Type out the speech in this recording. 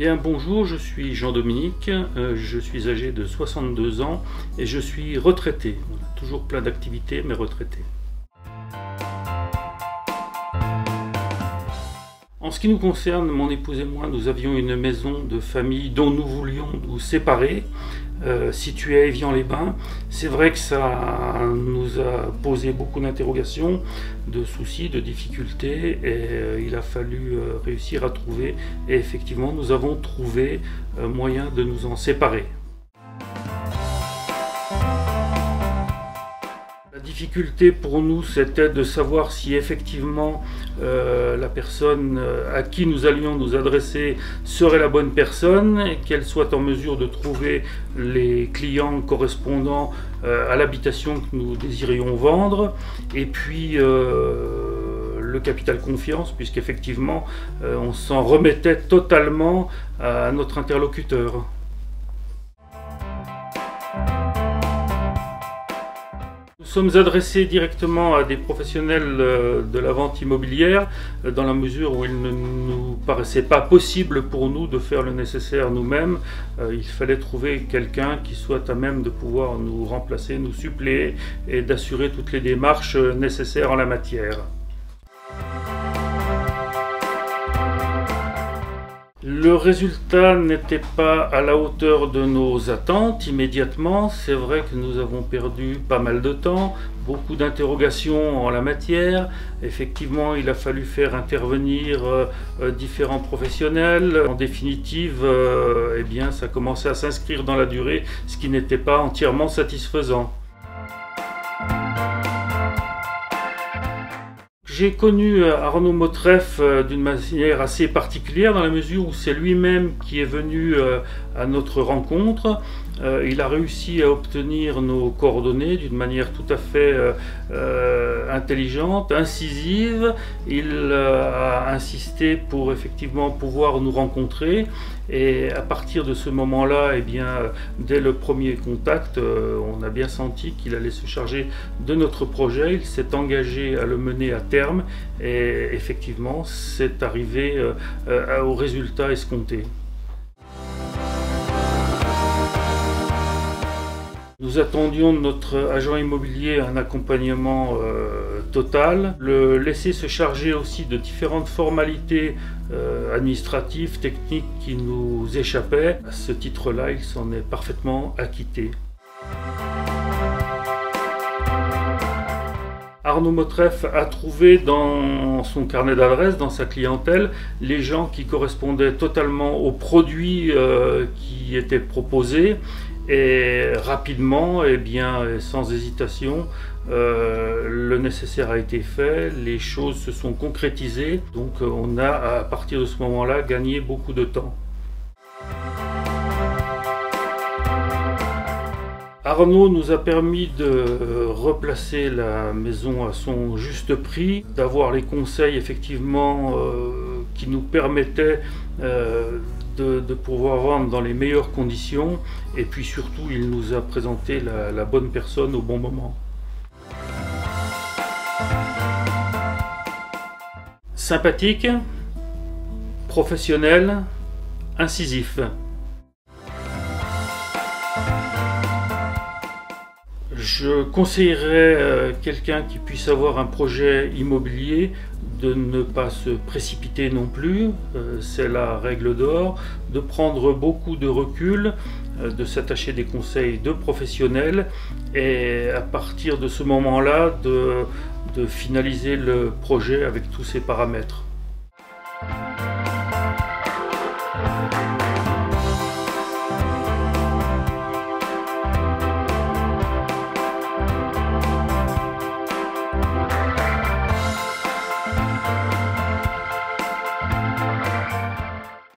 Bien, bonjour, je suis Jean-Dominique, je suis âgé de 62 ans et je suis retraité. Voilà, toujours plein d'activités, mais retraité. En ce qui nous concerne, mon épouse et moi, nous avions une maison de famille dont nous voulions nous séparer, située à Évian-les-Bains. C'est vrai que ça nous a posé beaucoup d'interrogations, de soucis, de difficultés, et il a fallu réussir à trouver, et effectivement nous avons trouvé moyen de nous en séparer. La difficulté pour nous, c'était de savoir si effectivement la personne à qui nous allions nous adresser serait la bonne personne, qu'elle soit en mesure de trouver les clients correspondant à l'habitation que nous désirions vendre, et puis le capital confiance, puisqu'effectivement on s'en remettait totalement à notre interlocuteur. Nous sommes adressés directement à des professionnels de la vente immobilière dans la mesure où il ne nous paraissait pas possible pour nous de faire le nécessaire nous-mêmes. Il fallait trouver quelqu'un qui soit à même de pouvoir nous remplacer, nous suppléer et d'assurer toutes les démarches nécessaires en la matière. Le résultat n'était pas à la hauteur de nos attentes immédiatement. C'est vrai que nous avons perdu pas mal de temps, beaucoup d'interrogations en la matière. Effectivement, il a fallu faire intervenir différents professionnels. En définitive, eh bien, ça commençait à s'inscrire dans la durée, ce qui n'était pas entièrement satisfaisant. J'ai connu Arnaud Motreff d'une manière assez particulière dans la mesure où c'est lui-même qui est venu à notre rencontre. Il a réussi à obtenir nos coordonnées d'une manière tout à fait intelligente, incisive. Il a insisté pour effectivement pouvoir nous rencontrer, et à partir de ce moment-là, eh bien, dès le premier contact, on a bien senti qu'il allait se charger de notre projet. Il s'est engagé à le mener à terme et effectivement c'est arrivé au résultat escompté. Nous attendions de notre agent immobilier un accompagnement total, le laisser se charger aussi de différentes formalités administratives, techniques qui nous échappaient. À ce titre-là, il s'en est parfaitement acquitté. Arnaud Motreff a trouvé dans son carnet d'adresses, dans sa clientèle, les gens qui correspondaient totalement aux produits qui étaient proposés. Et rapidement, eh bien, sans hésitation, le nécessaire a été fait, les choses se sont concrétisées, donc on a à partir de ce moment-là gagné beaucoup de temps. Arnaud nous a permis de replacer la maison à son juste prix, d'avoir les conseils effectivement qui nous permettaient de pouvoir vendre dans les meilleures conditions, et puis surtout il nous a présenté la bonne personne au bon moment. Sympathique, professionnel, incisif. Je conseillerais quelqu'un qui puisse avoir un projet immobilier de ne pas se précipiter non plus, c'est la règle d'or, de prendre beaucoup de recul, de s'attacher des conseils de professionnels, et à partir de ce moment-là de finaliser le projet avec tous ses paramètres.